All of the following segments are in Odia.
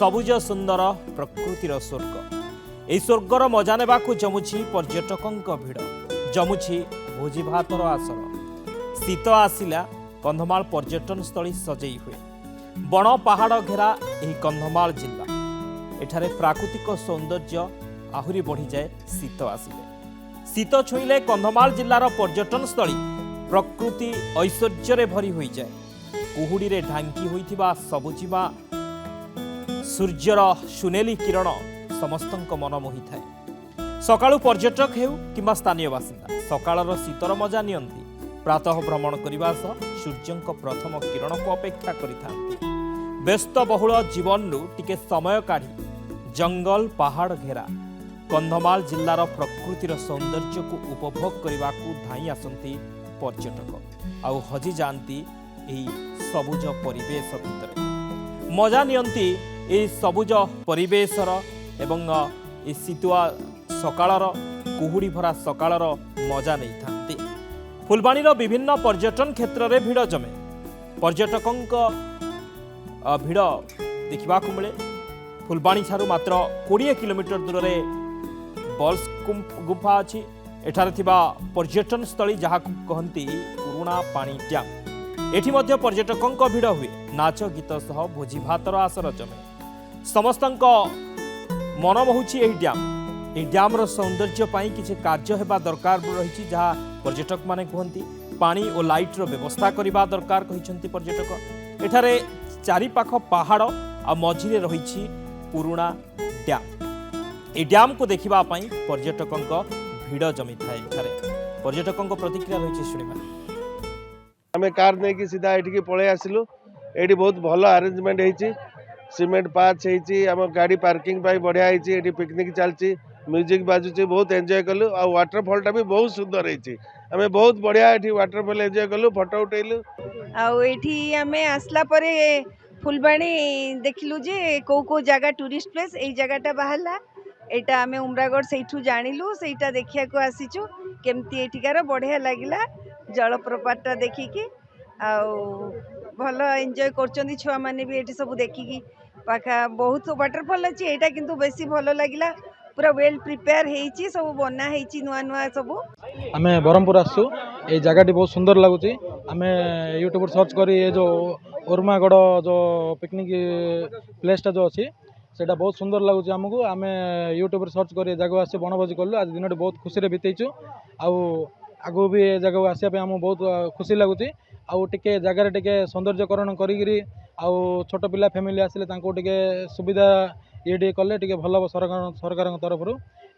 ସବୁଜ ସୁନ୍ଦର ପ୍ରକୃତିର ସ୍ୱର୍ଗ। ଏହି ସ୍ୱର୍ଗର ମଜା ନେବାକୁ ଜମୁଛି ପର୍ଯ୍ୟଟକଙ୍କ ଭିଡ଼, ଜମୁଛି ଭୋଜି ଭାତର ଆସର। ଶୀତ ଆସିଲା କନ୍ଧମାଳ ପର୍ଯ୍ୟଟନସ୍ଥଳୀ ସଜେଇ ହୁଏ। ବଣ ପାହାଡ଼ ଘେରା ଏହି କନ୍ଧମାଳ ଜିଲ୍ଲା। ଏଠାରେ ପ୍ରାକୃତିକ ସୌନ୍ଦର୍ଯ୍ୟ ଆହୁରି ବଢ଼ିଯାଏ ଶୀତ ଆସିଲେ। ଶୀତ ଛୁଇଁଲେ କନ୍ଧମାଳ ଜିଲ୍ଲାର ପର୍ଯ୍ୟଟନସ୍ଥଳୀ ପ୍ରକୃତି ଐଶ୍ୱର୍ଯ୍ୟରେ ଭରି ହୋଇଯାଏ। କୁହୁଡ଼ିରେ ଢାଙ୍କି ହୋଇଥିବା ସବୁଜିମା ସୂର୍ଯ୍ୟର ସୁନେଲି କିରଣ ସମସ୍ତଙ୍କ ମନ ମୋହିଥାଏ। ସକାଳୁ ପର୍ଯ୍ୟଟକ ହେଉ କିମ୍ବା ସ୍ଥାନୀୟ ବାସିନ୍ଦା ସକାଳର ଶୀତର ମଜା ନିଅନ୍ତି। ପ୍ରାତଃ ଭ୍ରମଣ କରିବା ସହ ସୂର୍ଯ୍ୟଙ୍କ ପ୍ରଥମ କିରଣକୁ ଅପେକ୍ଷା କରିଥାନ୍ତି। ବ୍ୟସ୍ତବହୁଳ ଜୀବନରୁ ଟିକେ ସମୟ କାଢ଼ି ଜଙ୍ଗଲ ପାହାଡ଼ ଘେରା କନ୍ଧମାଳ ଜିଲ୍ଲାର ପ୍ରକୃତିର ସୌନ୍ଦର୍ଯ୍ୟକୁ ଉପଭୋଗ କରିବାକୁ ଧାଇଁ ଆସନ୍ତି ପର୍ଯ୍ୟଟକ, ଆଉ ହଜିଯାଆନ୍ତି ଏହି ସବୁଜ ପରିବେଶ ଭିତରେ। ମଜା ନିଅନ୍ତି ଏହି ସବୁଜ ପରିବେଶର ଏବଂ ଏହି ଶୀତୁଆ ସକାଳର କୁହୁଡ଼ି ଭରା ସକାଳର ମଜା ନେଇଥାନ୍ତି। ଫୁଲବାଣୀର ବିଭିନ୍ନ ପର୍ଯ୍ୟଟନ କ୍ଷେତ୍ରରେ ଭିଡ଼ ଜମେ। ପର୍ଯ୍ୟଟକଙ୍କ ଭିଡ଼ ଦେଖିବାକୁ ମିଳେ। ଫୁଲବାଣୀଠାରୁ ମାତ୍ର 20 କିଲୋମିଟର ଦୂରରେ ବଲ୍ସ ଗୁମ୍ଫା ଅଛି। ଏଠାରେ ଥିବା ପର୍ଯ୍ୟଟନସ୍ଥଳୀ ଯାହାକୁ କହନ୍ତି ପୁରୁଣା ପାଣି ଡ୍ୟାମ୍। ଏଠି ମଧ୍ୟ ପର୍ଯ୍ୟଟକଙ୍କ ଭିଡ଼ ହୁଏ। ନାଚ ଗୀତ ସହ ଭୋଜି ଭାତର ଆସର ଜମେ। ସମସ୍ତଙ୍କ ମନ ମୋହୁଛି ଏହି ଡ୍ୟାମ୍। ଏହି ଡ୍ୟାମ୍ର ସୌନ୍ଦର୍ଯ୍ୟ ପାଇଁ କିଛି କାର୍ଯ୍ୟ ହେବା ଦରକାର ରହିଛି, ଯାହା ପର୍ଯ୍ୟଟକମାନେ କୁହନ୍ତି। ପାଣି ଓ ଲାଇଟ୍ର ବ୍ୟବସ୍ଥା କରିବା ଦରକାର କହିଛନ୍ତି ପର୍ଯ୍ୟଟକ। ଏଠାରେ ଚାରିପାଖ ପାହାଡ଼ ଆଉ ମଝିରେ ରହିଛି ପୁରୁଣା ଡ୍ୟାମ୍। ଏହି ଡ୍ୟାମ୍କୁ ଦେଖିବା ପାଇଁ ପର୍ଯ୍ୟଟକଙ୍କ ଭିଡ଼ ଜମିଥାଏ। ଏଠାରେ ପର୍ଯ୍ୟଟକଙ୍କ ପ୍ରତିକ୍ରିୟା ରହିଛି, ଶୁଣିବା। ଆମେ କାର ନେଇକି ସିଧା ଏଠିକି ପଳେଇ ଆସିଲୁ। ଏଠି ବହୁତ ଭଲ ଆରେଞ୍ଜମେଣ୍ଟ ହେଇଛି। ସିମେଣ୍ଟ ପାଚ ହେଇଛି, ଆମ ଗାଡ଼ି ପାର୍କିଂ ପାଇଁ ବଢ଼ିଆ ହେଇଛି। ଏଠି ପିକନିକ୍ ଚାଲିଛି, ମ୍ୟୁଜିକ୍ ବାଜୁଛି, ବହୁତ ଏନ୍ଜୟ କଲୁ। ଆଉ ୱାଟରଫଲଟା ବି ବହୁତ ସୁନ୍ଦର ହେଇଛି। ଆମେ ବହୁତ ବଢ଼ିଆ ଏଠି ୱାଟରଫଲ ଏନ୍ଜୟ କଲୁ, ଫଟୋ ଉଠେଇଲୁ। ଆଉ ଏଠି ଆମେ ଆସିଲା ପରେ ଫୁଲବାଣୀ ଦେଖିଲୁ ଯେ କୋଉ କୋଉ ଜାଗା ଟୁରିଷ୍ଟ ପ୍ଲେସ୍, ଏଇ ଜାଗାଟା ବାହାରିଲା। ଏଇଟା ଆମେ ଉମରାଗଡ଼ ସେଇଠୁ ଜାଣିଲୁ, ସେଇଟା ଦେଖିବାକୁ ଆସିଛୁ। କେମିତି ଏଠିକାର ବଢ଼ିଆ ଲାଗିଲା ଜଳପ୍ରପାତଟା ଦେଖିକି। ଆଉ ଭଲ ଏନ୍ଜୟ କରୁଛନ୍ତି ଛୁଆମାନେ ବି ଏଠି ସବୁ ଦେଖିକି। ବହୁତ ୱାଟରଫଲ୍ ଅଛି, ଏଇଟା କିନ୍ତୁ ବେଶୀ ଭଲ ଲାଗିଲା। ପୁରା ୱେଲ୍ ପ୍ରିପେୟାର ହେଇଛି, ସବୁ ବନା ହେଇଛି ନୂଆ ନୂଆ ସବୁ। ଆମେ ବ୍ରହ୍ମପୁର ଆସଛୁ। এই জায়গাটি ବହୁତ ସୁନ୍ଦର ଲାଗୁଛି। ଆମେ ୟୁଟ୍ୟୁବରେ ସର୍ଚ୍ଚ କରି ଏ ଯେଉଁ ଉର୍ମାଗଡ଼ ଯେଉଁ ପିକନିକ୍ ପ୍ଲେସ୍ଟା ଯେଉଁ ଅଛି ସେଇଟା ବହୁତ ସୁନ୍ଦର ଲାଗୁଛି ଆମକୁ। ଆମେ ୟୁଟ୍ୟୁବରେ ସର୍ଚ୍ଚ କରି ଏ ଜାଗାକୁ ଆସି ବଣଭୋଜି କଲୁ। ଆଜି ଦିନଟି ବହୁତ ଖୁସିରେ ବିତେଇଛୁ। ଆଉ ଆଗକୁ ବି ଏ ଜାଗାକୁ ଆସିବା ପାଇଁ ଆମକୁ ବହୁତ ଖୁସି ଲାଗୁଛି। ଆଉ ଟିକେ ଜାଗାରେ ଟିକେ ସୌନ୍ଦର୍ଯ୍ୟକରଣ କରିକିରି ଆଉ ଛୋଟ ପିଲା ଫ୍ୟାମିଲି ଆସିଲେ ତାଙ୍କୁ ଟିକେ ସୁବିଧା ଟିକେ କଲେ ଟିକେ ଭଲ ହେବ ସରକାରଙ୍କ ତରଫରୁ।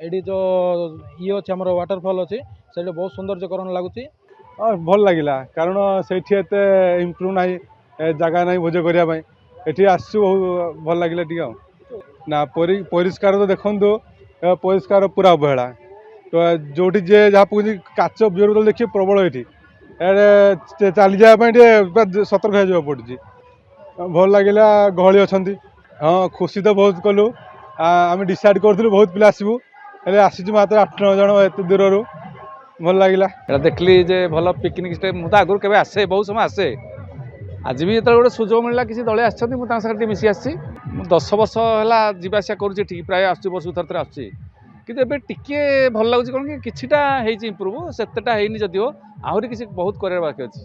ଏଠି ଯେଉଁ ଅଛି ଆମର ୱାଟରଫଲ୍ ଅଛି, ସେଇଟା ବହୁତ ସୌନ୍ଦର୍ଯ୍ୟକରଣ ଲାଗୁଛି। ଭଲ ଲାଗିଲା, କାରଣ ସେଇଠି ଏତେ ଇମ୍ପ୍ରୁଭ୍ ନାହିଁ, ଜାଗା ନାହିଁ ଭୋଜି କରିବା ପାଇଁ। ଏଠି ଆସିଛୁ, ବହୁତ ଭଲ ଲାଗିଲା ଟିକେ। ଆଉ ନା ପରିଷ୍କାର ତ ଦେଖନ୍ତୁ, ପରିଷ୍କାର ପୁରା ଅବହେଳା। ତ ଯେଉଁଠି ଯିଏ ଯାହା ପକଉଛି କାଚ ବିଅର ବୋତଲ ଦେଖିବେ ପ୍ରବଳ। ଏଠି ଚାଲିଯିବା ପାଇଁ ଟିକେ ପୁରା ସତର୍କ ହେଇଯିବାକୁ ପଡ଼ୁଛି। ଭଲ ଲାଗିଲା, ଗହଳି ଅଛନ୍ତି। ହଁ, ଖୁସି ତ ବହୁତ କଲୁ। ଆମେ ଡିସାଇଡ଼୍ କରିଥିଲୁ ବହୁତ ପିଲା ଆସିବୁ, ହେଲେ ଆସିଛୁ ମାତ୍ର 8-9 ଜଣ ଏତେ ଦୂରରୁ। ଭଲ ଲାଗିଲା। এটা ଦେଖିଲି ଯେ ଭଲ ପିକନିକ୍ ଟେ। ମୁଁ ତ ଆଗରୁ କେବେ ଆସେ, ବହୁତ ସମୟ ଆସେ। ଆଜି ବି ଯେତେବେଳେ ଗୋଟେ ସୁଯୋଗ ମିଳିଲା, କିଛି ଦଳେ ଆସିଛନ୍ତି, ମୁଁ ତାଙ୍କ ସାଙ୍ଗରେ ଟିକେ ମିଶି ଆସିଛି। ମୁଁ 10 ବର୍ଷ ହେଲା ଯିବା ଆସିବା କରୁଛି ଏଠିକି, ପ୍ରାୟ ଆସୁଛି, ବର୍ଷକୁ ଥରେ ଆସୁଛି। କିନ୍ତୁ ଏବେ ଟିକେ ଭଲ ଲାଗୁଛି। କ'ଣ କି କିଛିଟା ହେଇଛି ଇମ୍ପ୍ରୁଭ୍, ସେତେଟା ହେଇନି ଯଦିଓ ଆହୁରି କିଛି ବହୁତ କରିବାର ବାକି ଅଛି।